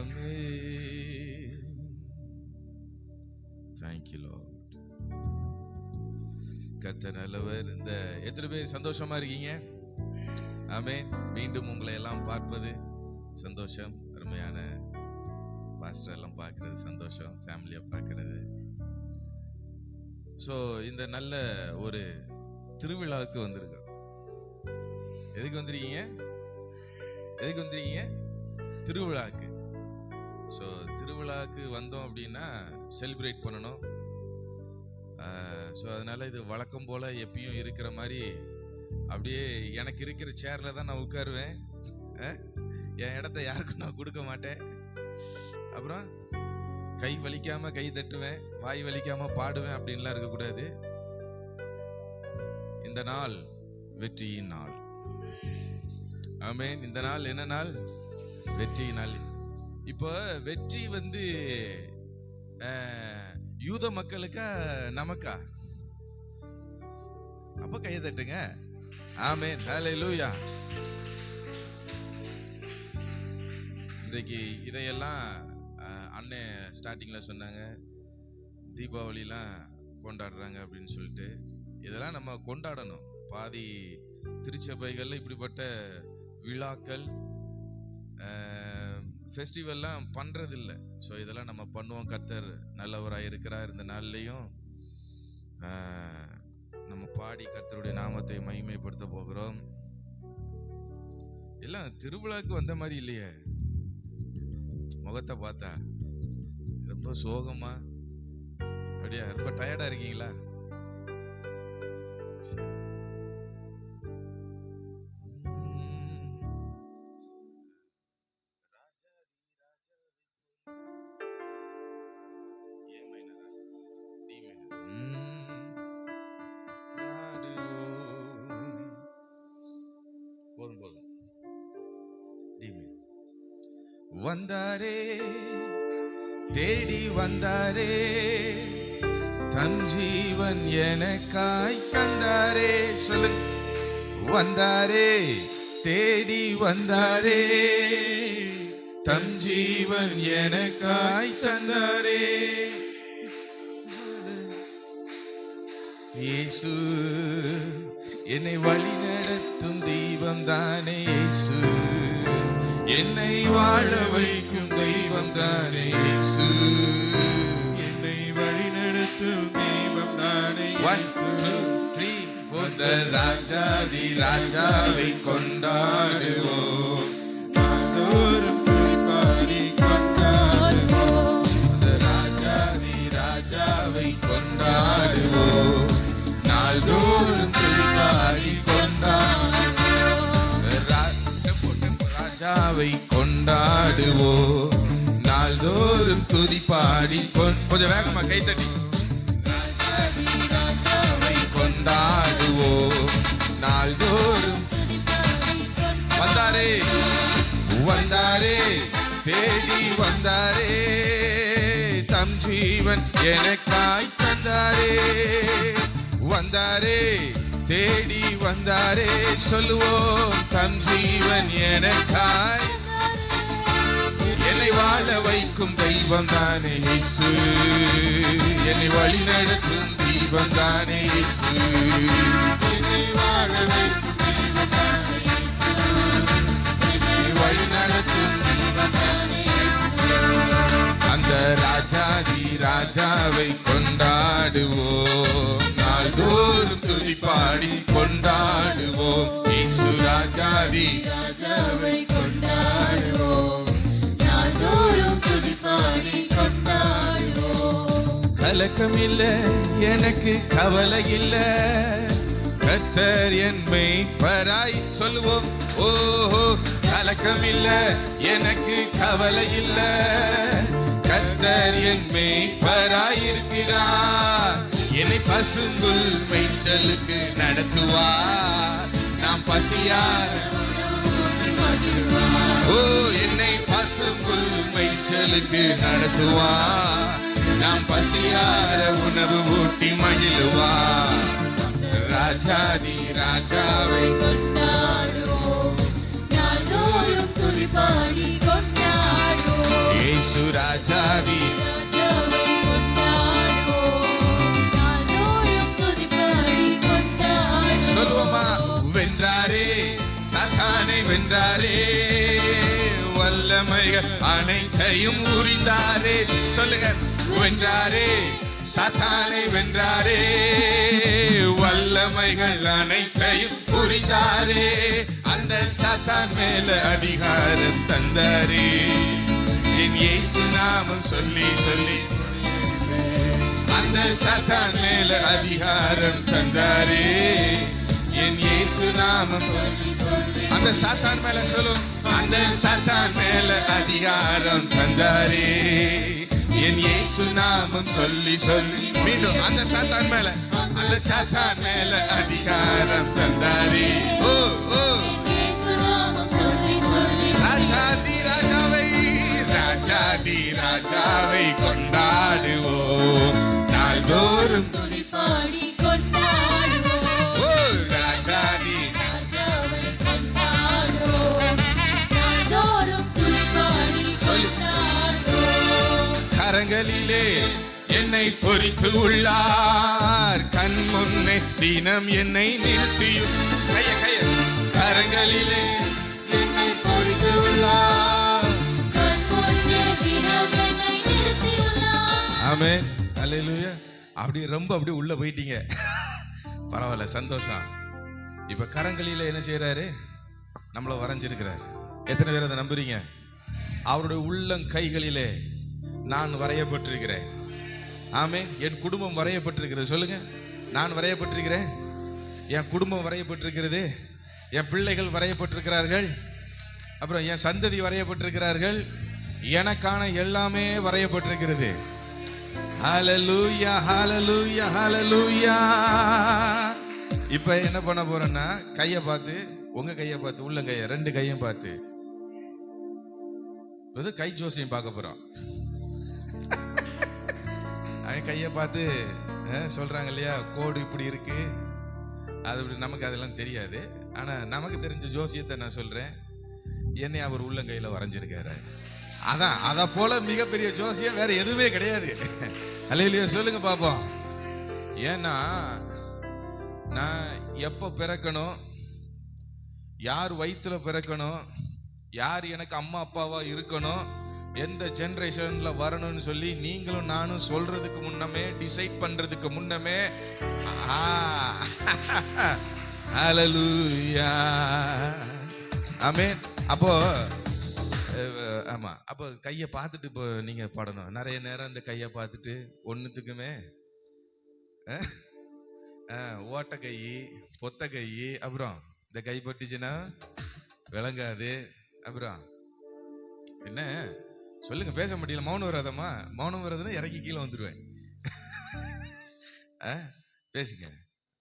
Amen. Thank you, Lord. கர்த்தர் நல்லவர். இந்த எத்தனை பேர் சந்தோஷமா இருக்கீங்க? ஆமென். மீண்டும் உங்களை எல்லாம் பார்ப்பது சந்தோஷம். அருமையான பாஸ்டர் எல்லாம் பார்க்கறது சந்தோஷம், ஃபேமிலியா பார்க்கறது. ஸோ இந்த நல்ல ஒரு திருவிழாவுக்கு வந்திருக்கோம். எதுக்கு வந்திருக்கீங்க? எதுக்கு வந்திருக்கீங்க? திருவிழாக்கு. ஸோ திருவிழாவுக்கு வந்தோம் அப்படின்னா செலிப்ரேட் பண்ணணும். ஸோ அதனால இது வழக்கம் போல எப்பயும் இருக்கிற மாதிரி அப்படியே எனக்கு இருக்கிற சேர்ல தான் நான் உட்காருவேன். என் இடத்த யாருக்கும் நான் கொடுக்க மாட்டேன். அப்புறம் கை வலிக்காம கை தட்டுவேன், வாய் வலிக்காம பாடுவேன் அப்படின்லாம் இருக்கக்கூடாது. இந்த நாள் வெற்றியின் நாள். ஆமென். இந்த நாள் என்ன நாள்? வெற்றியின் நாள். இப்போ வெற்றி வந்து யூத மக்களுக்கா நமக்கா? அப்ப கையை தட்டுங்க. ஆமென். ஹல்லேலூயா. இன்றைக்கு இதையெல்லாம் அண்ணன் ஸ்டார்டிங்ல சொன்னாங்க, தீபாவளிலாம் கொண்டாடுறாங்க அப்படின்னு சொல்லிட்டு. இதெல்லாம் நம்ம கொண்டாடணும். பாதி திருச்சபைகள்ல இப்படிப்பட்ட விழாக்கள் ஃபெஸ்டிவல்லாம் பண்றது இல்லை. ஸோ இதெல்லாம் நம்ம பண்ணுவோம். கர்த்தர் நல்லவராக இருக்கிறார். இந்த நாள்லையும் நம்ம பாடி கர்த்தருடைய நாமத்தை மகிமைப்படுத்த போகிறோம். எல்லாம் திருவிழாக்கு வந்த மாதிரி இல்லையே. முகத்தை பார்த்தா ரொம்ப சோகமா, அப்படியா ரொம்ப டயர்டா இருக்கீங்களா? வந்தாரே, தேடி வந்தாரே, தன் ஜீவன் எனக்காய் தந்தாரே. சொல்லு. வந்தாரே, தேடி வந்தாரே, தன் ஜீவன் எனக்காய் தந்தாரே. இயேசு என்னை வழி நடத்தும் தெய்வம் தானே. இயேசு என்னை வாழ வைக்கும் தெய்வம் தானே. இயேசு என்னை வழி நடத்தும் தெய்வம் தானே. 1 2 3 4 ராஜாதி ராஜாவை கொண்டாடுவோம். நாள்தோறும் பாடி கொண்டாடுவோம். ராஜாதி ராஜாவை கொண்டாடுவோம். நாள்தோறும் பாடி கொண்டாடுவோம். ராஜாவை கொண்டாடுவோம். நாள்தோறும் துதி பாடி கொஞ்சம் வேகமா கை தட்டி. ராஜாவை கொண்டாடுவோம். நாள்தோறும் வந்தாரே, வந்தாரே, தேடி வந்தாரே, தம் ஜீவன் எனக்காய் தந்தாரே. வந்தாரே, தேடி வந்தாரே. சொல்லுவோம். தம் ஜீவன் எனக்காய் என்னை வாழ வைக்கும் தெய்வம் தானே. இயேசு என்னை வழி நடத்தும் தெய்வம் தானே. இயேசு என்னை வாழ வைக்கும் தெய்வம் தானே. இயேசு என்னை வழி நடத்தும் தெய்வம் தானே. அந்த ராஜாதி ராஜாவை கொண்டாடுவோம். நாள்தோறும் துதி பாடி கொண்டாடுவோம். இயேசு ராஜாதி ராஜாவை கொண்டாடுவோம். நாள்தோறும் துதி பாடி கொண்டாடுவோம். கலக்கம் இல்ல, எனக்கு கவலை இல்ல, கர்த்தர் என் மேய்ப்பராய். சொல்லுவோம். ஓஹோ. கலக்கம் இல்ல, எனக்கு கவலை இல்ல, கர்த்தர் என் மேய்ப்பராய் இருக்கிறார். என்னை பசும்புல் மேய்ச்சலுக்கு நடத்துவார். நாம் பசியார ஓ என்னை பசும்புல் மேய்ச்சலுக்கு நடத்துவார். நாம் பசியார உணவு ஊட்டி மகிழுவார். ராஜாதி ராஜாவை கொண்டாடுவோம். நாள்தோறும் துதி பாடி கொண்டாடுவோம். வல்லமைகள் அனைத்தையும் உரிந்தாரே. சொல்லுங்க, வென்றாரே, சாத்தானை வென்றாரே. வல்லமைகள் அனைத்தையும் புரிந்தாரே. அந்த சாத்தான் மேல அதிகாரம் தந்தாரே. என் இயேசு நாமம் சொல்லி சொல்லி அந்த சாத்தான் மேல அதிகாரம் தந்தாரே. என் இயேசு நாமம் அந்த சாத்தான் மேல சொல்லும். அந்த சாத்தான் மேல அதிகாரம் தந்தாரே. என் இயேசு நாமம் சொல்லி சொல்லி மீண்டும் அந்த சாத்தான் மேல அதிகாரம் தந்தாரே. ஓ ஓ ராஜாதி ராஜாவை ராஜாதி ராஜாவை கொண்டாடுவோம். நாள்தோறும் துதிப்பாடி கொண்டாடுவோம். ஓ ராஜாதி ராஜாவை கொண்டாடுவோம். நாள்தோறும் துதிப்பாடி கொண்டாடுவோம். கரங்களிலே என்னை பொறித்து உள்ளார். கண் முன்னே தினம் என்னை நிறுத்தியும் கரங்களிலே என்னை பொறித்து உள்ளார். கண் முன்னே தினம் என்னை நிறுத்தியுள்ளார். ஆமென், அல்லேலூயா. அப்படி ரொம்ப அப்படி உள்ள போயிட்டீங்க, பரவாயில்ல, சந்தோஷம். இப்ப கரங்களில என்ன செய்யறாரு? நம்மள வரைஞ்சிருக்கிறார். எத்தனை பேர் அதை நம்புறீங்க? அவருடைய உள்ளங்கைகளிலே நான் வரையப்பட்டிருக்கிறேன். ஆமென். என் குடும்பம் வரையப்பட்டிருக்கிறது. சொல்லுங்க, நான் வரையப்பட்டிருக்கிறேன். என் குடும்பம் வரையப்பட்டிருக்கிறது. என் பிள்ளைகள் வரையப்பட்டிருக்கிறார்கள். அப்புறம் என் சந்ததி வரையப்பட்டிருக்கிறார்கள். எனக்கான எல்லாமே வரையப்பட்டிருக்கிறது. ஹல்லேலூயா, ஹல்லேலூயா, ஹல்லேலூயா. இப்ப என்ன பண்ண போறேன்னா, கையை பார்த்து, உங்க கையை பார்த்து, உள்ளங்கையை, ரெண்டு கையும் பார்த்து கை ஜோசியம் பார்க்க போறோம். கையை பார்த்து சொல்றாங்க இல்லையா, கோடு இப்படி இருக்கு, அது இப்படி. நமக்கு அதெல்லாம் தெரியாது. ஆனா நமக்கு தெரிஞ்ச ஜோசியத்தை நான் சொல்றேன். என்னை அவர் உள்ளங்கையில வரைஞ்சிருக்காரு. அதான், அத போல மிகப்பெரிய ஜோசியம் வேற எதுவுமே கிடையாது. அல்லேலூயா, சொல்லுங்க பாப்போம். ஏன்னா நான் எப்ப பிறக்கணும், யார் வயிற்றுல பிறக்கணும், யார் எனக்கு அம்மா அப்பாவா இருக்கணும், எந்த ஜெனரேஷன்ல வரணும்னு சொல்லி நீங்களும் நானும் சொல்றதுக்கு முன்னமே, டிசைட் பண்றதுக்கு முன்னமே, ஹல்லேலூயா, ஆமென். அப்போ ஆமா, அப்போ கையை பார்த்துட்டு இப்போ நீங்க பாடணும். நிறைய நேரம் இந்த கையை பார்த்துட்டு ஒன்னுத்துக்குமே ஓட்ட கை, பொத்த கை, அப்புறம் இந்த கை பட்டுச்சுன்னா விளங்காது. அப்புறம் என்ன சொல்லுங்க, பேச முடியல, மௌனம் வராதம்மா. மௌனம் வராதுன்னா இறங்கி கீழே வந்துடுவேன். பேசுங்க.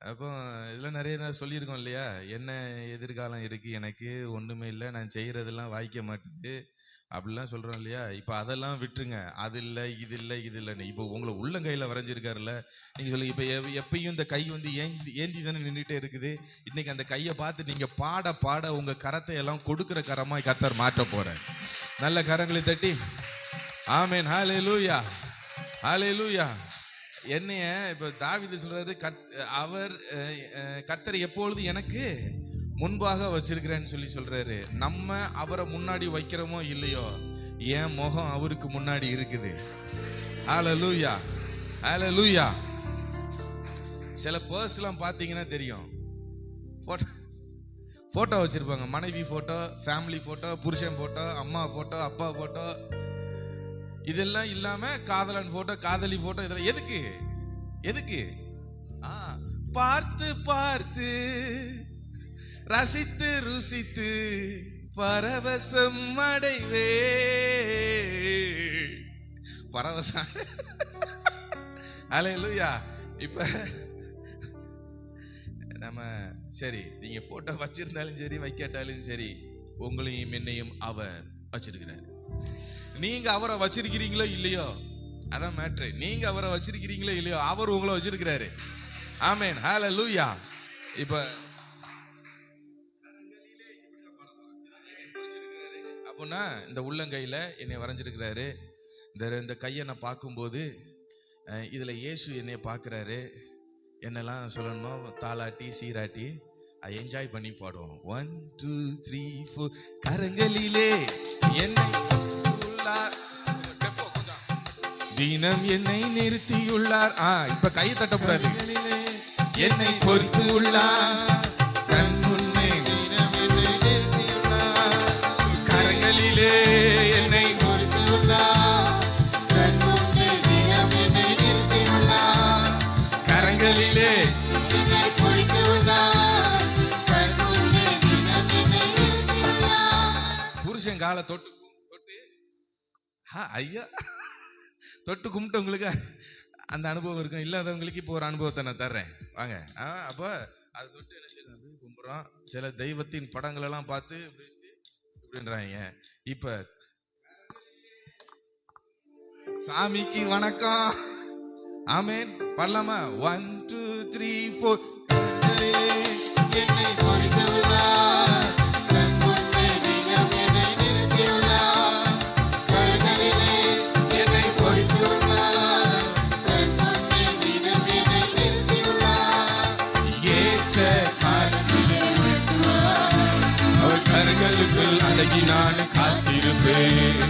அப்போ இதெல்லாம் நிறைய நான் சொல்லியிருக்கோம் இல்லையா, என்ன எதிர்காலம் இருக்கு, எனக்கு ஒண்ணுமே இல்லை, நான் செய்யறதெல்லாம் வாய்க்க மாட்டேது அப்படிலாம் சொல்றோம் இல்லையா. இப்போ அதெல்லாம் விட்டுருங்க. அது இல்லை, இது இல்லை, இது இல்லைன்னு. இப்போ உங்களை உள்ளங்கையில வரைஞ்சிருக்காருல்ல, நீங்க சொல்லுங்க. இப்போ எப்பயும் இந்த கை வந்து ஏந்தி தானே நின்றுட்டே இருக்குது. இன்னைக்கு அந்த கையை பார்த்து நீங்க பாட பாட உங்க கரத்தை எல்லாம் கொடுக்கிற கரமாய் கர்த்தர் மாற்ற போறார். நல்ல கரங்களை தட்டி ஆமென், ஹல்லேலூயா, ஹல்லேலூயா. என்னைய இப்ப தாவீது சொல்றாரு, அவர் கர்த்தர் எப்பொழுது எனக்கு முன்பாக வச்சிருக்கிறேன்னு சொல்லி சொல்றாரு. நம்ம அவரை முன்னாடி வைக்கிறோமோ இல்லையோ, என் முகம் அவருக்கு முன்னாடி இருக்குது. ஹல்லேலூயா, ஹல்லேலூயா. சில பர்ஸ் எல்லாம் பாத்தீங்கன்னா தெரியும், போட்டோ வச்சிருப்பாங்க. மனைவி போட்டோ, ஃபேமிலி போட்டோ, புருஷன் போட்டோ, அம்மா போட்டோ, அப்பா போட்டோ, இதெல்லாம் இல்லாம காதலன் போட்டோ, காதலி போட்டோ. இதெல்லாம் எதுக்கு? எதுக்கு? பார்த்து பார்த்து ரசித்து ருசித்து பரவசம் அடைவே. பரவசம். அல்லேலூயா. இப்ப நம்ம சரி, நீங்க போட்டோ வச்சிருந்தாலும் சரி, வைக்காட்டாலும் சரி, உங்களையும் என்னையும் அவர் வச்சிருக்கிறார். நீங்க அவரை வச்சிருக்கிறீங்களோ இல்லையோ, அதான் மேட்ரு. நீங்க அவரை வச்சிருக்கிறீங்களோ இல்லையோ, அவர் உங்களை வச்சிருக்கிறாரு. ஆமென், ஹல்லேலூயா. இப்ப அப்படின்னா இந்த உள்ளங்கையில என்னை வரைஞ்சிருக்கிறாரு. இந்த கையை நான் பார்க்கும்போது இதுல இயேசு என்னை பார்க்கிறாரு. என்னெல்லாம் சொல்லணுமோ தாளாட்டி சீராட்டி என்ஜாய் பண்ணி பாடுவோம். 1 2 3 4 கரங்களிலே என்னை தினம் என்னை நிறுத்தியுள்ளார். இப்ப கை தட்டக்கூடாது. என்னை பொறுத்து உள்ளார், தன் முன்னே தினம் என்னை நிறுத்தியுள்ளார். கரங்களிலே என்னை பொறுத்து உள்ளார், தன் முன்னே தினம் என்னை நிறுத்தியுள்ளார். கரங்களிலே என்னை பொறித்துள்ளார். தன் முன்னே தினம் என்னை நிறுத்தியுள்ளார். புருஷன் காலை தொட்டு ஐயா தொட்டு கும்பிட்டவங்களுக்கு அந்த அனுபவம் இருக்கும். இல்லாதவங்களுக்கு இப்போ ஒரு அனுபவத்தை நான் தர்றேன் வாங்க. அப்போ அதை தொட்டு என்ன செய்யறது, கும்பிட்றோம். சில தெய்வத்தின் படங்கள் எல்லாம் பார்த்து இப்படின்றாங்க. இப்ப சாமிக்கு வணக்கம், ஆமேன் பண்ணலாமா? 1 2 3 4. என்னை பொறித்துள்ளார். தன் முன்னே தினம் என்னை நிறுத்தியுள்ளார். கரங்களிலே என்னை பொறித்துள்ளார். தன் முன்னே தினம் என்னை நிறுத்தியுள்ளார். ஏற்ற காலத்திலே உயர்த்துவார், அவர் கரங்களுக்குள் அடங்கி நான் காத்திருப்பேன்.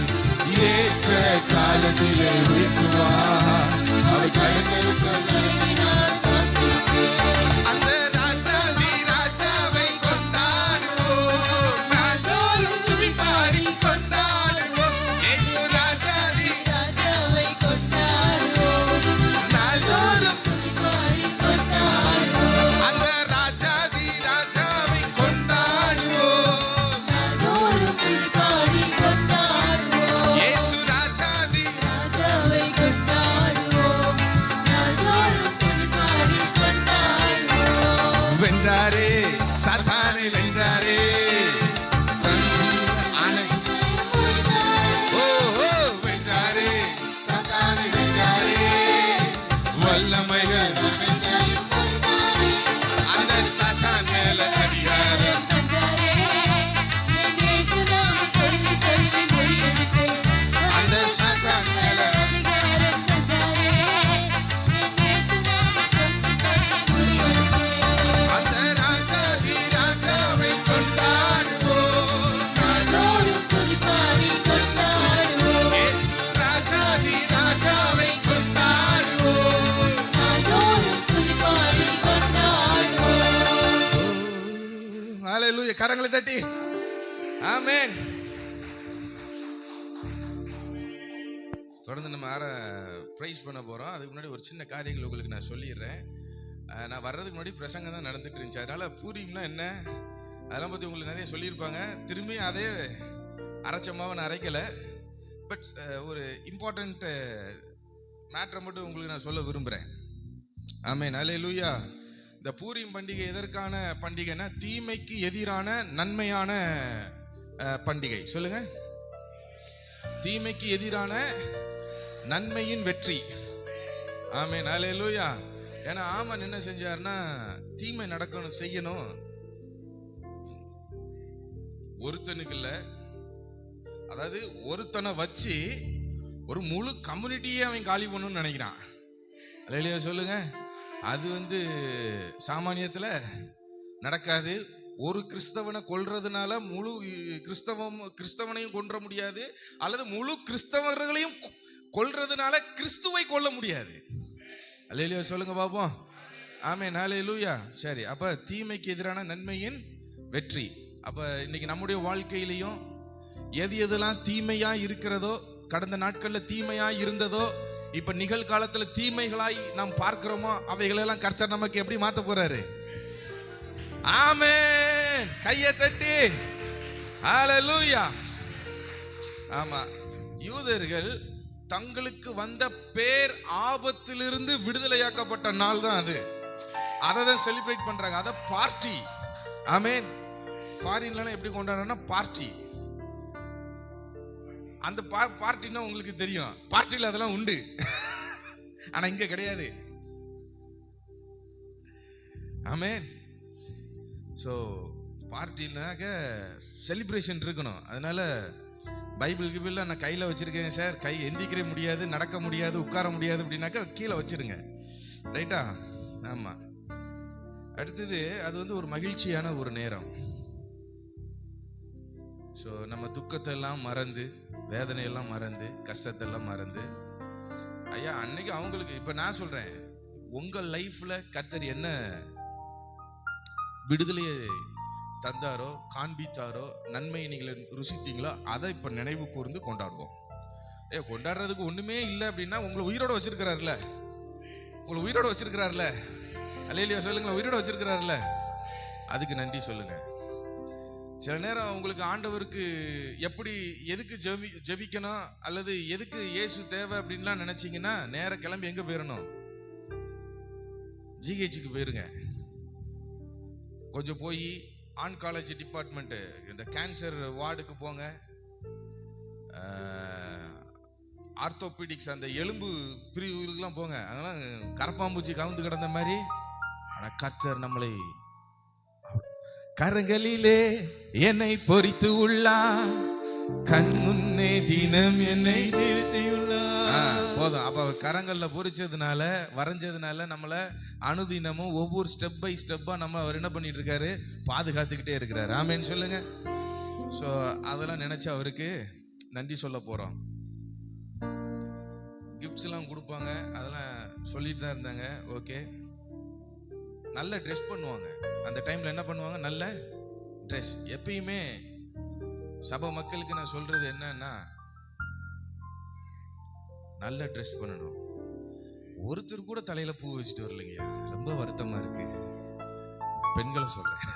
ஏற்ற காலத்திலே உயர்த்துவார், அவர் கரங்களுக்குள் அடங்கி நான் காத்திருப்பேன். அந்த ராஜாதி ராஜாவை கொண்டாடுவோம், நாள்தோறும் துதி பாடி கொண்டாடுவோம். இயேசு ராஜாதி ராஜாவை கொண்டாடுவோம். நாள்தோறும் பாடி கொண்டாடுவோம். அந்த ராஜாதி ராஜாவை கொண்டாடுவோம். நாள்தோறும் பாடி கொண்டாடுவோம். இயேசு ராஜாதி ராஜாவை கொண்டாடுவோம். நாள்தோறும் பாடி கொண்டாடுவோம். வென்றாரே, சாத்தானை வென்றாரே. தன் அனைத்தையும் ஓ ஓ வென்றாரே, சாத்தானை வென்றாரே. வல்லமைகள் அனைத்தையும் பொறுத்தாரே. அந்த சாத்தான் மேல அதிகாரம். தந்தாரே. என் இயேசு நாமம் சொல்லி சொல்லி முறியடிப்பேன். அந்த சாத்தான் மேல அதிகாரம் தந்தாரே. என் இயேசு நாமம் சொல்லி சொல்லி முறியடிப்பேன். அந்த ராஜாதி ராஜாவை கொண்டாடுவோம். நாள்தோறும் பாடி கொண்டாடுவோம். இயேசு ராஜாதி ராஜாவை கொண்டாடுவோம். நாள்தோறும் பாடி கொண்டாடுவோம். ஹalleluya, கரங்களை தட்டி ஆமென். தொடர்ந்து நம்ம பிரைஸ் பண்ண போறோம். அதுக்கு முன்னாடி ஒரு சின்ன காரியங்கள் உங்களுக்கு நான் சொல்லிடுறேன். நான் வர்றதுக்கு முன்னாடி பிரசங்கம் தான் நடந்துட்டு இருந்துச்சு. அதனால பூரிம்னா என்ன அதெல்லாம் பத்தி உங்களுக்கு நிறைய சொல்லியிருப்பாங்க. திரும்பி அதே அரைச்ச மாவை நான் அரைக்கல. பட் ஒரு இம்பார்ட்டன்ட் மேட்டரை மட்டும் உங்களுக்கு நான் சொல்ல விரும்புகிறேன். ஆமென், ஹல்லேலூயா. இந்த பூரிம் பண்டிகை எதற்கான பண்டிகைன்னா தீமைக்கு எதிரான நன்மையான பண்டிகை. சொல்லுங்க, தீமைக்கு எதிரான நன்மையின் வெற்றி. ஆமென், ஹல்லேலூயா. ஏன்னா ஆமன் என்ன செஞ்சாருன்னா தீமை நடக்கணும் செய்யணும், ஒருத்தனுக்கு இல்ல, அதாவது ஒருத்தனை வச்சு ஒரு முழு கம்யூனிட்டியே அவன் காலி பண்ணணும்னு நினைக்கிறான். அல்லேலூயா சொல்லுங்க. அது சாமானியத்துல நடக்காது. ஒரு கிறிஸ்தவனை கொல்றதுனால முழு கிறிஸ்தவனையும் கொன்ற முடியாது, அல்லது முழு கிறிஸ்தவர்களையும் கொல்றதுனால கிறிஸ்துவை கொல்ல முடியாது. அல்லேலூயா சொல்லுங்க பாப்போம். ஆமென், ஹல்லேலூயா. சரி, அப்ப தீமைக்கு எதிரான நன்மையின் வெற்றி. அப்ப இன்னைக்கு நம்முடைய வாழ்க்கையிலையும் எது எதெல்லாம் தீமையா இருக்கிறதோ, கடந்த நாட்கள்ல தீமையா இருந்ததோ, இப்ப நிகழ்காலத்துல தீமைகளாய் நாம் பார்க்கிறோமோ, அவைகளெல்லாம் கர்த்தர் நமக்கு எப்படி மாத்த போறாரு? ஆமென், கையை தட்டி ஹல்லேலூயா. ஆமா, யூதர்கள் தங்களுக்கு வந்த பேர் ஆபத்திலிருந்து விடுதலையாக்கப்பட்ட நாள் தான் அது. அதை தான் செலிப்ரேட் பண்றாங்க. அத பார்ட்டி. ஆமென். ஃபாரின்ல எப்படி கொண்டாடுறோம்னா பார்ட்டி. அந்த பார்ட்டினா உங்களுக்கு தெரியும், பார்ட்டில அதெல்லாம் உண்டு. ஆனா இங்க கிடையாது. ஆமென். ஸோ பார்ட்டினாக்க செலிப்ரேஷன் இருக்கணும். அதனால பைபிள் கிபிள்ல நான் கையில் வச்சிருக்கேன் சார், கை எந்திக்கவே முடியாது, நடக்க முடியாது, உட்கார முடியாது அப்படின்னாக்கா கீழே வச்சிருங்க. ரைட்டா? ஆமாம். அடுத்தது அது ஒரு மகிழ்ச்சியான ஒரு நேரம். ஸோ நம்ம துக்கத்தை எல்லாம் மறந்து, வேதனையெல்லாம் மறந்து, கஷ்டத்தெல்லாம் மறந்து ஐயா அன்னைக்கு அவங்களுக்கு, இப்ப நான் சொல்றேன், உங்க லைஃப்ல கர்த்தர் என்ன விடுதலையை தந்தாரோ, காண்பித்தாரோ, நன்மையை நீங்க ருசித்தீங்களோ, அதை இப்ப நினைவு கூர்ந்து கொண்டாடுவோம். கொண்டாடுறதுக்கு ஒண்ணுமே இல்லை அப்படின்னா உங்களை உயிரோட வச்சிருக்கிறாருல, உங்களை உயிரோட வச்சிருக்கிறாருல, அல்லேலூயா சொல்லுங்களேன், உயிரோட வச்சிருக்கிறாருல, அதுக்கு நன்றி சொல்லுங்க. சில நேரம் உங்களுக்கு ஆண்டவருக்கு எப்படி எதுக்கு ஜெபிக்கணும் அல்லது எதுக்கு இயேசு தேவை அப்படின்லாம் நினைச்சீங்கன்னா நேர கிளம்பி எங்க போயிடணும்? ஜிஹெச்சுக்கு போயிருங்க. கொஞ்சம் போய் ஆன்காலஜி டிபார்ட்மெண்ட், இந்த கேன்சர் வார்டுக்கு போங்க. ஆர்த்தோபீடிக்ஸ் அந்த எலும்பு பிரிவுகளுக்கெல்லாம் போங்க. அதெல்லாம் கரப்பாம்பூச்சி கவுந்து கிடந்த மாதிரி. ஆனால் கர்த்தர் நம்மளை கரங்களிலே என்னை பொறித்து உள்ளார், கண் முன்னே தினம் என்னை நிறுத்தியுள்ளார். போதும். அப்ப கரங்கள்ல பொறிச்சதுனால, வரைஞ்சதுனால நம்மள அனுதினமும் ஒவ்வொரு ஸ்டெப் பை ஸ்டெப்பா நம்ம அவர் என்ன பண்ணிட்டு இருக்காரு? பாதுகாத்துக்கிட்டே இருக்கிறாரு. ஆமேன்னு சொல்லுங்க. ஸோ அதெல்லாம் நினைச்சு அவருக்கு நன்றி சொல்ல போறோம். கிஃப்ட்ஸ் எல்லாம் கொடுப்பாங்க, அதெல்லாம் சொல்லிட்டு தான் இருந்தாங்க. ஓகே, நல்ல ட்ரெஸ் பண்ணுவாங்க அந்த டைம்ல. என்ன பண்ணுவாங்க? நல்ல ட்ரெஸ். எப்பயுமே சபை மக்களுக்கு நான் சொல்றது என்னன்னா, நல்ல ட்ரெஸ் பண்ணணும். ஒருத்தர் கூட தலையில பூ வச்சுட்டு வரலைங்கய்யா, ரொம்ப வருத்தமா இருக்கு. பெண்களை சொல்றேன்,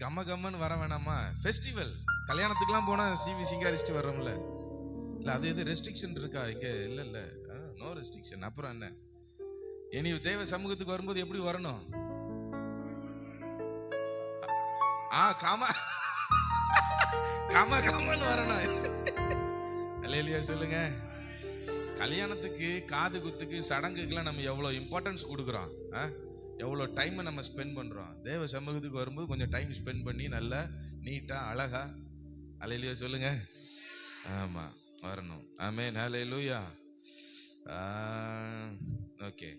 கம்ம கம்மன்னு வர வேணாமா? ஃபெஸ்டிவல் கல்யாணத்துக்குலாம் போனா சிவி சிங்காரிச்சுட்டு வர்றோம்ல, இல்ல அது எது ரெஸ்ட்ரிக்ஷன் இருக்கா இங்க? இல்ல இல்ல, நோ ரெஸ்ட்ரிக்ஷன். அப்புறம் என்ன, இனி தேவ சமூகத்துக்கு வரும்போது எப்படி வரணும்? காம காம காமன்னு வரணும். அல்லேலூயா சொல்லுங்க. கல்யாணத்துக்கு, காது குத்துக்கு, சடங்குக்கெல்லாம் நம்ம எவ்வளவு இம்பார்ட்டன்ஸ் கொடுக்குறோம், எவ்வளோ டைமை நம்ம ஸ்பெண்ட் பண்ணுறோம். தேவ சமூகத்துக்கு வரும்போது கொஞ்சம் டைம் ஸ்பெண்ட் பண்ணி நல்லா நீட்டாக அழகா, அல்லேலூயா சொல்லுங்க, ஆமாம் வரணும். ஆமென், அல்லேலூயா. ஓகே,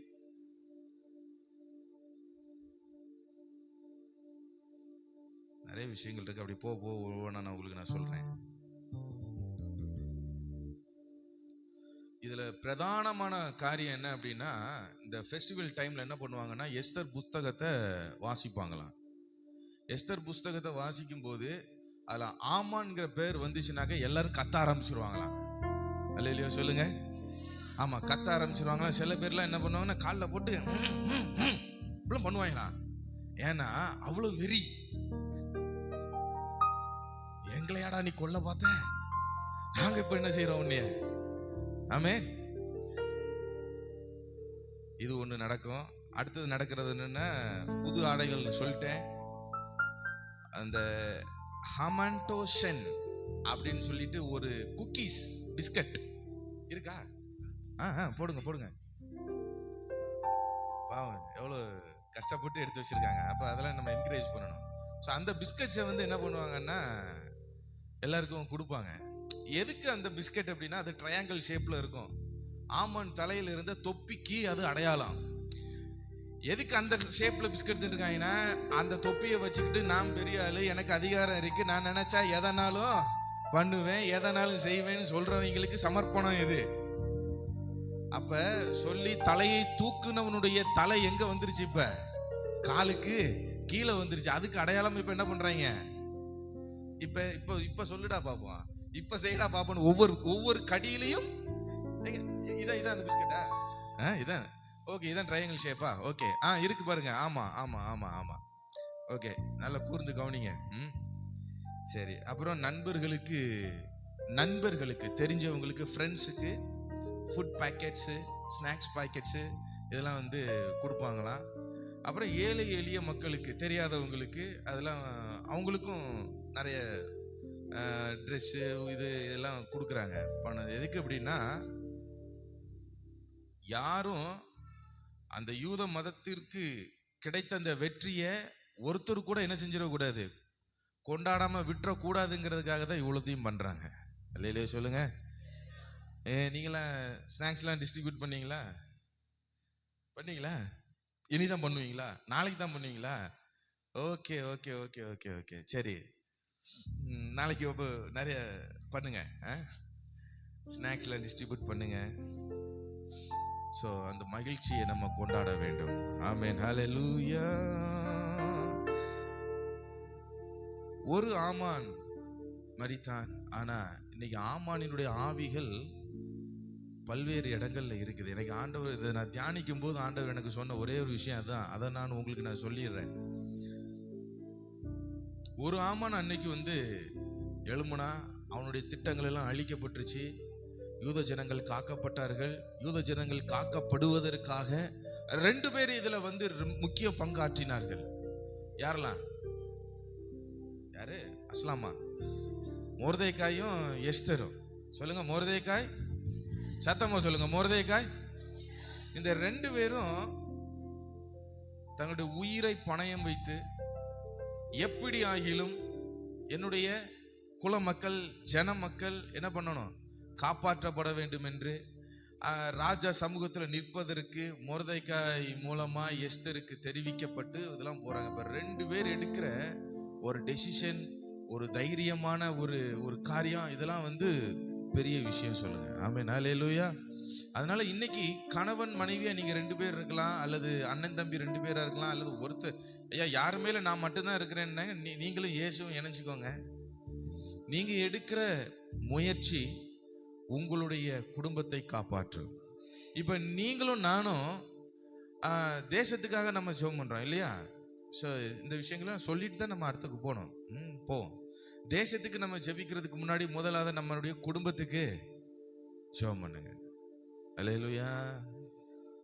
நிறைய விஷயங்கள் இருக்கு. அப்படி போவேன்னா நான் உங்களுக்கு நான் சொல்கிறேன். இதுல பிரதானமான காரியம் என்ன அப்படின்னா, இந்த ஃபெஸ்டிவல் டைம்ல என்ன பண்ணுவாங்கன்னா, எஸ்தர் புஸ்தகத்தை வாசிப்பாங்களாம். எஸ்தர் புஸ்தகத்தை வாசிக்கும் போது அதுல ஆமான்ங்கிற பேர் வந்துச்சுனாக்க எல்லாரும் கத்த ஆரம்பிச்சிருவாங்களாம். அல்லேலூயா சொல்லுங்க. ஆமா, கத்த ஆரம்பிச்சிருவாங்களாம். சில பேர்லாம் என்ன பண்ணுவாங்கன்னா, காலில் போட்டு இப்படிலாம் பண்ணுவாங்களாம். ஏன்னா அவ்வளவு வெறி. எங்களையாடா நீ கொல்ல பார்த்த, நாங்க இப்ப என்ன செய்யறோம் உன்னைய? ஆமென். இது ஒண்ணு நடக்கும். அடுத்தது நடக்கிறது என்னன்னா, புது ஆடைகள் சொல்லிட்டேன். அந்த ஹமாண்டோஷன் அப்படின்னு சொல்லிட்டு ஒரு குக்கீஸ் பிஸ்கட் இருக்கா? போடுங்க போடுங்க. பாவம் எவ்வளவு கஷ்டப்பட்டு எடுத்து வச்சிருக்காங்க. அப்ப அதெல்லாம் நம்ம என்கரேஜ் பண்ணணும். ஸோ அந்த பிஸ்கட்ஸை வந்து என்ன பண்ணுவாங்கன்னா எல்லாருக்கும் கொடுப்பாங்க. எதுக்கு அந்த பிஸ்கட் அப்படின்னா, அது ட்ரையாங்கிள் ஷேப்ல இருக்கும். ஆமன் தலையில இருந்த தொப்பிக்கு அது அடையாளம். எதுக்கு அந்த ஷேப்ல பிஸ்கட் இருக்காங்கன்னா, அந்த தொப்பியை வச்சுக்கிட்டு நான் பெரிய ஆளு, எனக்கு அதிகாரம் இருக்கு, நான் நினைச்சா எதனாலும் பண்ணுவேன், எதனாலும் செய்வேன்னு சொல்றவங்களுக்கு சமர்ப்பணம் இது. அப்ப சொல்லி தலையை தூக்குனவனுடைய தலை எங்க வந்துருச்சு? இப்ப காலுக்கு கீழே வந்துருச்சு. அதுக்கு அடையாளம் இப்ப என்ன பண்றாங்க? இப்ப இப்ப இப்ப சொல்லுடா பாப்போம், இப்ப செய்யடா பாப்போம். ஒவ்வொரு கடியிலையும் இதான் அந்த பிஸ்கட்டா, இதான் ஓகே, இதான் ட்ரையாங்கிள் ஷேப்பா, ஓகே, இருக்கு பாருங்க, ஆமா ஆமா ஆமா ஆமா, ஓகே, நல்லா கூர்ந்து கவனிங்க. சரி. அப்புறம் நண்பர்களுக்கு தெரிஞ்சவங்களுக்கு, ஃப்ரெண்ட்ஸுக்கு ஃபுட் பேக்கெட்ஸு, ஸ்நாக்ஸ் பேக்கெட்ஸு இதெல்லாம் வந்து கொடுப்பாங்களாம். அப்புறம் ஏழை எளிய மக்களுக்கு, தெரியாதவங்களுக்கு அதெல்லாம் அவங்களுக்கும் நிறைய ட்ரெஸ்ஸு இதெல்லாம் கொடுக்குறாங்க, பணம். எதுக்கு அப்படின்னா, யாரும் அந்த யூத மதத்திற்கு கிடைத்த அந்த வெற்றியை ஒருத்தர் கூட என்ன செஞ்சிடக்கூடாது, கொண்டாடாம விட்டுறக்கூடாதுங்கிறதுக்காக தான் இவ்வளோத்தையும் பண்றாங்க. இல்லையே சொல்லுங்க. நீங்களாம் ஸ்நாக்ஸ்லாம் டிஸ்ட்ரிபியூட் பண்ணீங்களா? இனிதான் பண்ணுவீங்களா? நாளைக்கு தான் பண்ணுவீங்களா? Okay okay okay okay okay சரி, நாளைக்கு நிறைய பண்ணுங்க. ஸ்நாக்ஸ்ல டிஸ்ட்ரிபியூட் பண்ணுங்க. ஸோ அந்த மகிழ்ச்சியை நம்ம கொண்டாட வேண்டும். ஆமென், ஹல்லேலூயா. ஒரு ஆமான் மரித்தான். ஆனா இன்னைக்கு ஆமானினுடைய ஆவிகள் பல்வேறு இடங்கள்ல இருக்குது. எனக்கு ஆண்டவர் இதை நான் தியானிக்கும் போது ஆண்டவர் எனக்கு சொன்ன ஒரே ஒரு விஷயம் அதுதான். அதை நான் உங்களுக்கு நான் சொல்லிடுறேன். ஒரு ஆமான் அன்னைக்கு எழும்புனா அவனுடைய திட்டங்கள் எல்லாம் அழிக்கப்பட்டுருச்சு. யூத ஜனங்கள் காக்கப்பட்டார்கள். யூத ஜனங்கள் காக்கப்படுவதற்காக 2 பேர் இதுல முக்கிய பங்காற்றினார்கள். யாரெல்லாம்? யாரு? அஸ்லாமா, மொர்தெகாயும் எஸ்தரும். சொல்லுங்க, மொர்தெகாய். சத்தமா சொல்லுங்க, மொர்தெகாய். இந்த 2 பேரும் தங்களுடைய உயிரை பணயம் வைத்து எப்படி ஆகிலும் என்னுடைய குல மக்கள், ஜன மக்கள் என்ன பண்ணணும்? காப்பாற்றப்பட வேண்டும் என்று ராஜா சமூகத்தில் நிற்பதற்கு மொர்தெகாய் மூலமா எஸ்தருக்கு தெரிவிக்கப்பட்டு இதெல்லாம் போறாங்க. இப்ப 2 பேர் எடுக்கிற ஒரு டெசிஷன், ஒரு தைரியமான ஒரு காரியம், இதெல்லாம் பெரிய விஷயம். சொல்லுங்க, ஆமென், ஹல்லேலூயா. அதனால இன்னைக்கு கணவன் மனைவியா நீங்க 2 பேர் இருக்கலாம், அல்லது அண்ணன் தம்பி 2 பேரா இருக்கலாம், அல்லது ஒருத்தர், ஐயா யாரு மேல நான் மட்டும்தான் இருக்கிறேன்னு நீங்களும் இயேசுவும் இணைச்சுக்கோங்க. நீங்க எடுக்கிற முயற்சி உங்களுடைய குடும்பத்தை காப்பாற்றும். இப்ப நீங்களும் நானும் தேசத்துக்காக நம்ம ஜெபம் பண்றோம் இல்லையா? ஸோ இந்த விஷயங்களை சொல்லிட்டு தான் நம்ம அடுத்துக்கு போனோம். போவோம். தேசத்துக்கு நம்ம ஜெபிக்கிறதுக்கு முன்னாடி முதலாவது நம்மளுடைய குடும்பத்துக்கு ஜெபம் பண்ணுங்க. அல்லேலூயா,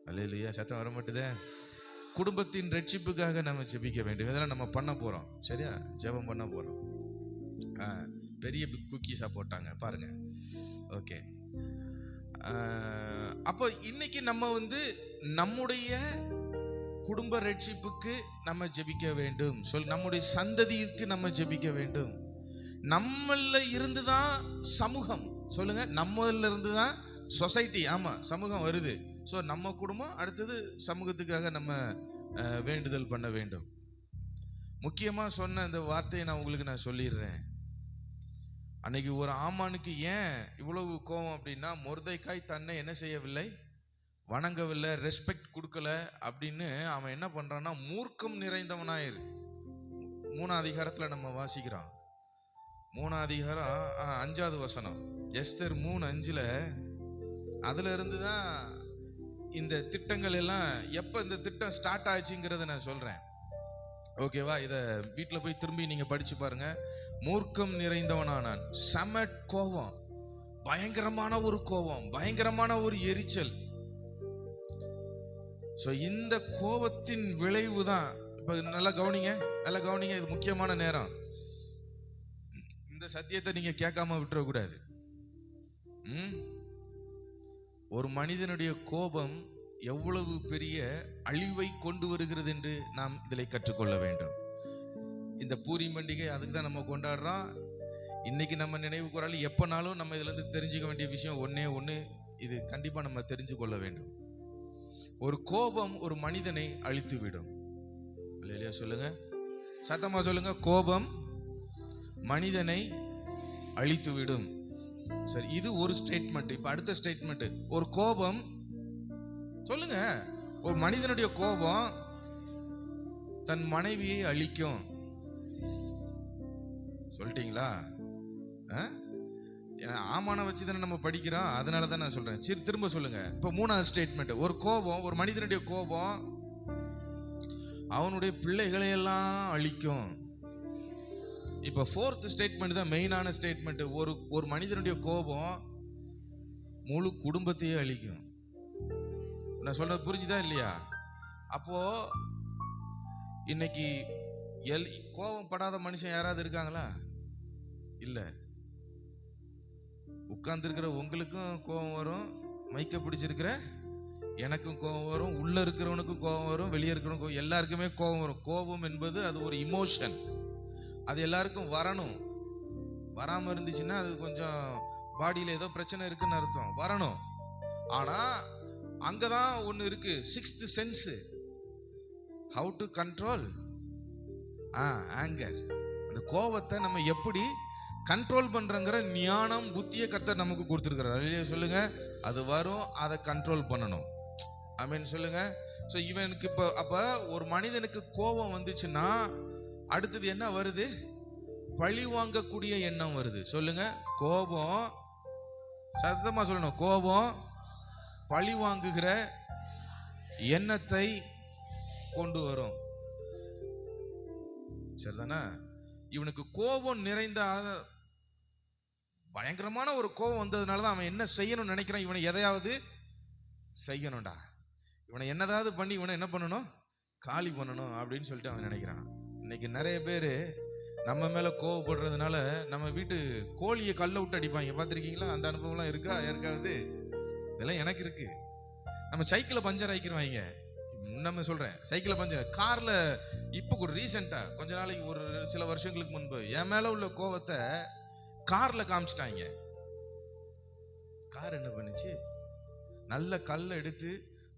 அல்லேலூயா. சத்தம் வர மாட்டுதே. குடும்பத்தின் ரட்சிப்புக்காக நம்ம ஜெபிக்க வேண்டும். இதெல்லாம் நம்ம பண்ண போறோம். சரியா? ஜெபம் பண்ண போறோம். பெரிய குக்கீஸா போட்டாங்க பாருங்க. ஓகே. அப்போ இன்னைக்கு நம்ம நம்முடைய குடும்ப ரட்சிப்புக்கு நம்ம ஜெபிக்க வேண்டும். நம்முடைய சந்ததிக்கு நம்ம ஜெபிக்க வேண்டும். நம்மள இருந்துதான் சமூகம், சொல்லுங்க, நம்மள இருந்துதான் சொசைட்டி, ஆமா சமூகம் வருது. ஸோ நம்ம குடும்பம் அடுத்தது சமூகத்துக்காக நம்ம வேண்டுதல் பண்ண வேண்டும். முக்கியமா சொன்ன இந்த வார்த்தையை நான் உங்களுக்கு சொல்லிடுறேன். அன்னைக்கு ஒரு ஆமானுக்கு ஏன் இவ்வளவு கோபம் அப்படின்னா, மொர்தெகாய் தன்னை என்ன செய்யவில்லை? வணங்கவில்லை, ரெஸ்பெக்ட் கொடுக்கல அப்படின்னு அவன் என்ன பண்றான்னா மூர்க்கம் நிறைந்தவனாயிரு. 3ஆம் அதிகாரத்துல நம்ம வாசிக்கிறோம். 3ஆம் அதிகாரம் 5வது வசனம், எஸ்தர் 3:5. அதுல இருந்துதான் இந்த திட்டங்கள் எல்லாம், எப்ப இந்த திட்டம் ஸ்டார்ட் ஆச்சுங்கிறத நான் சொல்றேன். ஓகேவா? இத வீட்டுல போய் திரும்பி நீங்க படிச்சு பாருங்க. மூர்க்கம் நிறைந்தவனானான். செம கோபம், பயங்கரமான ஒரு கோபம், பயங்கரமான ஒரு எரிச்சல். சோ இந்த கோபத்தின் விளைவு தான் இப்ப நல்லா கவனிங்க, நல்லா கவனிங்க. இது முக்கியமான நேரம். இந்த சத்தியத்தை நீங்க கேட்காம விட்டுற கூடாது. ஒரு மனிதனுடைய கோபம் எவ்வளவு பெரிய அழிவை கொண்டு வருகிறது என்று நாம் இதில் கற்றுக்கொள்ள வேண்டும். இந்த பூரி பண்டிகை அதுக்கு தான் நம்ம கொண்டாடுறோம். இன்னைக்கு நம்ம நினைவு கூறாலும் எப்பனாலும் நம்ம இதுல இருந்து தெரிஞ்சுக்க வேண்டிய விஷயம் ஒன்னே ஒண்ணு, இது கண்டிப்பா நம்ம தெரிஞ்சு கொள்ள வேண்டும். ஒரு கோபம் ஒரு மனிதனை அழித்து விடும். இல்லையா? சொல்லுங்க, சத்தமா சொல்லுங்க. கோபம் மனிதனை அழித்து விடும். சரி, இது ஒரு ஸ்டேட்மெண்ட். இப்ப அடுத்த ஸ்டேட்மெண்ட், ஒரு கோபம், சொல்லுங்க, ஒரு மனிதனுடைய கோபம் தன் மனைவியை அழிக்கும். சொல்லிட்டீங்களா? ஆமான வச்சுதானே நம்ம படிக்கிறோம், அதனாலதான் நான் சொல்றேன். சரி, திரும்ப சொல்லுங்க. இப்ப 3ஆவது ஸ்டேட்மெண்ட், ஒரு கோபம், ஒரு மனிதனுடைய கோபம் அவனுடைய பிள்ளைகளை எல்லாம் அழிக்கும். இப்ப 4th ஸ்டேட்மெண்ட் தான் மெயினான ஸ்டேட்மெண்ட். ஒரு மனிதனுடைய கோபம் முழு குடும்பத்தையே அழிக்கும். நான் சொல்றது புரிஞ்சுதா இல்லையா? அப்போ இன்னைக்கு கோபம் படாத மனுஷன் யாராவது இருக்காங்களா? இல்ல. உட்கார்ந்து இருக்கிற உங்களுக்கும் கோபம் வரும், மைக்க பிடிச்சிருக்கிற எனக்கும் கோபம் வரும், உள்ள இருக்கிறவனுக்கும் கோபம் வரும், வெளியே இருக்கிறவனுக்கும், எல்லாருக்குமே கோபம் வரும். கோபம் என்பது அது ஒரு இமோஷன். அது எல்லாருக்கும் வரணும். வராம இருந்துச்சுன்னா அது கொஞ்சம் பாடியில ஏதோ பிரச்சனை இருக்குன்னு அர்த்தம். வரணும். ஆனா அங்கதான் ஒண்ணு இருக்கு, 6th sense. How to control anger. அந்த கோபத்தை நம்ம எப்படி கண்ட்ரோல் பண்றங்கிற ஞானம் புத்தியை கர்த்தர் நமக்கு கொடுத்துருக்கிறார். அல்லேலூயா சொல்லுங்க. அது வரும், அதை கண்ட்ரோல் பண்ணணும். ஆமென் சொல்லுங்க. ஸோ இவனுக்கு இப்போ அப்ப ஒரு மனிதனுக்கு கோபம் வந்துச்சுன்னா அடுத்தது என்ன வருது? பழி வாங்கக்கூடிய எண்ணம் வருது. சொல்லுங்க. கோபம், சத்தமா சொல்லணும், கோபம் பழி வாங்குகிற எண்ணத்தை கொண்டு வரும். சரிதானா? இவனுக்கு கோபம் நிறைந்த பயங்கரமான ஒரு கோபம் வந்ததுனாலதான் அவன் என்ன செய்யணும்னு நினைக்கிறான். இவனை எதையாவது செய்யணும்டா, இவனை என்னதாவது பண்ணி இவனை என்ன பண்ணணும், காலி பண்ணணும் அப்படின்னு சொல்லிட்டு அவன் நினைக்கிறான். இன்னைக்கு நிறைய பேர் நம்ம மேல கோவப்படுறதுனால நம்ம வீட்டு கோழியை கல்ல விட்டு அடிப்பாங்க. பார்த்துருக்கீங்களா? அந்த அனுபவம்லாம் இருக்கா யாருக்காவது? இதெல்லாம் எனக்கு இருக்கு. நம்ம சைக்கிளை பஞ்சர் ஆக்கிடுவாங்க. நம்ம சொல்றேன், சைக்கிளை பஞ்சர், கார்ல இப்போ கூட ரீசெண்டா கொஞ்ச நாளைக்கு ஒரு சில வருஷங்களுக்கு முன்பு என் மேல உள்ள கோவத்தை கார்ல காமிச்சிட்டாங்க. கார் என்ன பண்ணுச்சு, நல்ல கல்லை எடுத்து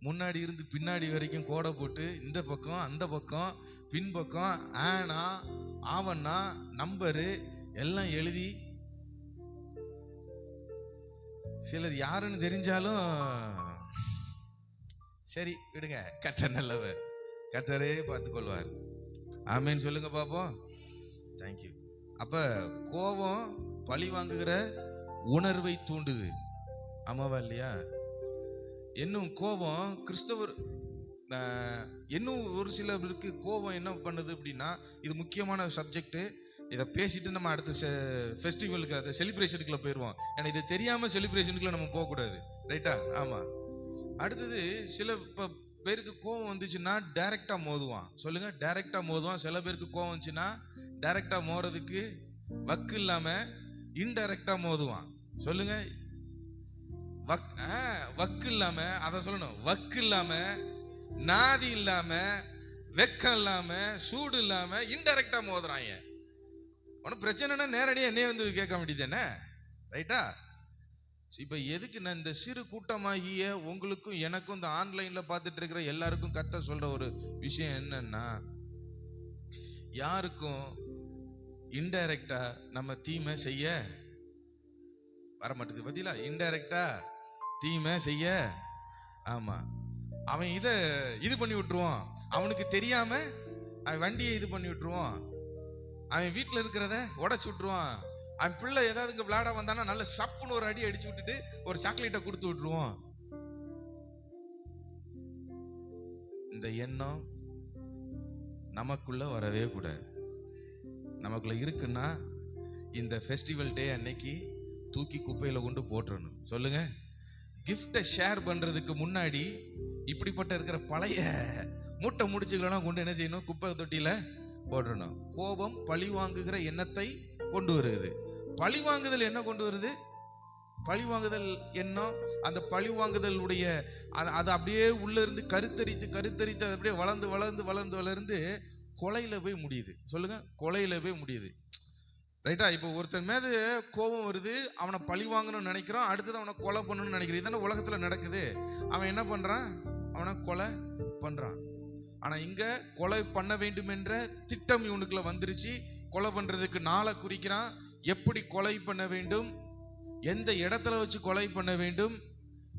முன்னாடி இருந்து பின்னாடி வரைக்கும் கோடை போட்டு இந்த பக்கம் அந்த பக்கம் பின்பக்கம் ஆனா ஆவண்ணா நம்பரு எல்லாம் எழுதி, சிலர் யாருன்னு தெரிஞ்சாலும் சரி விடுங்க, கர்த்தர் நல்லவர், கர்த்தரே பார்த்துக் கொள்வார். ஆமேன்னு சொல்லுங்க பாப்போம். தேங்க்யூ. அப்ப கோபம் பழி வாங்குகிற உணர்வை தூண்டுது. ஆமாவா இல்லையா? இன்னும் கோபம் கிறிஸ்தவர், இன்னும் ஒரு சிலருக்கு கோபம் என்ன பண்ணுது அப்படின்னா, இது முக்கியமான சப்ஜெக்ட். இதை பேசிட்டு நம்ம அடுத்த ஃபெஸ்டிவலுக்கு, அதை செலிப்ரேஷனுக்குள்ள போயிடுவோம். ஏன்னா இது தெரியாம செலிப்ரேஷனுக்குள்ள நம்ம போகக்கூடாது. ரைட்டா? ஆமா. அடுத்தது சில பேருக்கு கோபம் வந்துச்சுன்னா டைரக்டா மோதுவான். சொல்லுங்க. டைரக்டா மோதுவான். சில பேருக்கு கோபம் வந்துச்சுன்னா டைரக்டா மோறதுக்கு வக்கு இல்லாம இன்டைரக்டா மோதுவான். சொல்லுங்க. வக்கு இல்லாம, அத சொல்லணும், வக்கு இல்லாம, நாதி இல்லாம, வெக்கம் இல்லாம, சூடு இல்லாம இன்டைரக்டா மோதுறாங்க. ஒன்னும் பிரச்சனைனா நேரடியா என்னைய வந்து கேட்க வேண்டியது என்ன? ரைட்டா? இப்ப எதுக்கு நான் இந்த சிறு கூட்டமாகிய உங்களுக்கும் எனக்கும் இந்த ஆன்லைன்ல பார்த்துட்டு இருக்கிற எல்லாருக்கும் கர்த்தர் சொல்ற ஒரு விஷயம் என்னன்னா, யாருக்கும் இன்டைரக்டா நம்ம தீமை செய்ய வர மாட்டேது. பத்தியில இன்டைரக்டா தீமை செய்ய. ஆமா. அவன் இது பண்ணி விட்டுருவான். அவனுக்கு தெரியாம அவன் வண்டியை இது பண்ணி விட்டுருவான். அவன் வீட்டுல இருக்கிறத உடைச்சு விட்டுருவான். அவன் பிள்ளை ஏதாவது இங்க விளையாட வந்தானா நல்ல சப்புன்னு ஒரு அடி அடிச்சு விட்டுட்டு ஒரு சாக்லேட்டை கொடுத்து விட்டுருவான். இந்த எண்ணம் நமக்குள்ள வரவே கூடாது. நமக்குள்ள இருக்குன்னா இந்த ஃபெஸ்டிவல் டே அன்னைக்கு தூக்கி குப்பையில கொண்டு போட்டுறணும். சொல்லுங்க. கிஃப்டை ஷேர் பண்றதுக்கு முன்னாடி இப்படிப்பட்ட இருக்கிற பழைய மூட்டை முடிச்சுக்கலாம் கொண்டு என்ன செய்யணும், குப்பை தொட்டியில போடணும். கோபம் பழி வாங்குகிற எண்ணத்தை கொண்டு வருது. பழி வாங்குதல் என்ன கொண்டு வருது? பழி வாங்குதல் எண்ணம், அந்த பழி வாங்குதலுடைய அது அப்படியே உள்ள இருந்து கருத்தரித்து அது அப்படியே வளர்ந்து கொலையில போய் முடியுது. சொல்லுங்க. கொலையில போய் முடியுது. ரைட்டா? இப்போ ஒருத்தன் மேல கோபம் வருது, அவனை பழி வாங்கணும்னு நினைக்கிறான், அடுத்தது அவனை கொலை பண்ணணும்னு நினைக்கிறான். இதான உலகத்துல நடக்குது. அவன் என்ன பண்றான்? அவனை கொலை பண்றான். ஆனா இங்க கொலை பண்ண வேண்டும் என்ற திட்டம் இவனுக்குள்ள வந்துருச்சு. கொலை பண்றதுக்கு நாளை குறிக்கிறான். எப்படி கொலை பண்ண வேண்டும், எந்த இடத்துல வச்சு கொலை பண்ண வேண்டும்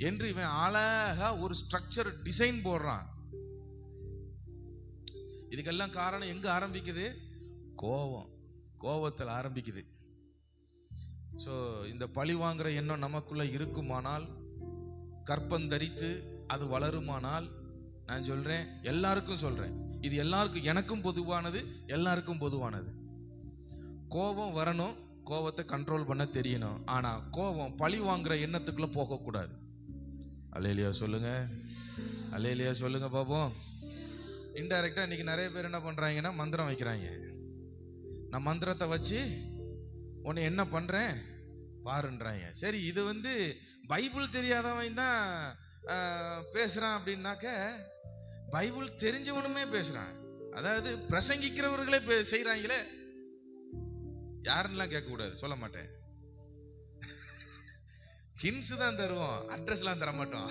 என்று இவன் அழகா ஒரு ஸ்ட்ரக்சர் டிசைன் போடுறான். இதுக்கெல்லாம் காரணம் எங்க ஆரம்பிக்குது? கோபத்தில் ஆரம்பிக்குது. ஸோ இந்த பழி வாங்குற எண்ணம் நமக்குள்ள இருக்குமானால், கற்பந்தரித்து அது வளருமானால், நான் சொல்றேன், எல்லாருக்கும் சொல்றேன், இது எல்லாருக்கும், எனக்கும் பொதுவானது, எல்லாருக்கும் பொதுவானது. கோபம் வரணும், கோபத்தை கண்ட்ரோல் பண்ண தெரியணும். ஆனா கோபம் பழி வாங்குற எண்ணத்துக்குள்ள போகக்கூடாது. அல்லேலூயா சொல்லுங்க. அல்லேலூயா சொல்லுங்க பாப்போம். இன்டைரக்டா இன்னைக்கு நிறைய பேர் என்ன பண்றாங்கன்னா மந்திரம் வைக்கிறாங்க. நான் மந்திரத்தை வச்சு உன்னை என்ன பண்றேன் பாருன்றாங்க. சரி, இது பைபிள் தெரியாதவன் தான் பேசுறான் அப்படின்னாக்க, பைபிள் தெரிஞ்சவனுமே பேசுறான். அதாவது பிரசங்கிக்கிறவர்களே செய்யறாங்களே. யாருன்னெல்லாம் கேட்க கூடாது, சொல்ல மாட்டேன். ஹின்ஸ் தான் தருவோம், அட்ரஸ்லாம் தர மாட்டோம்.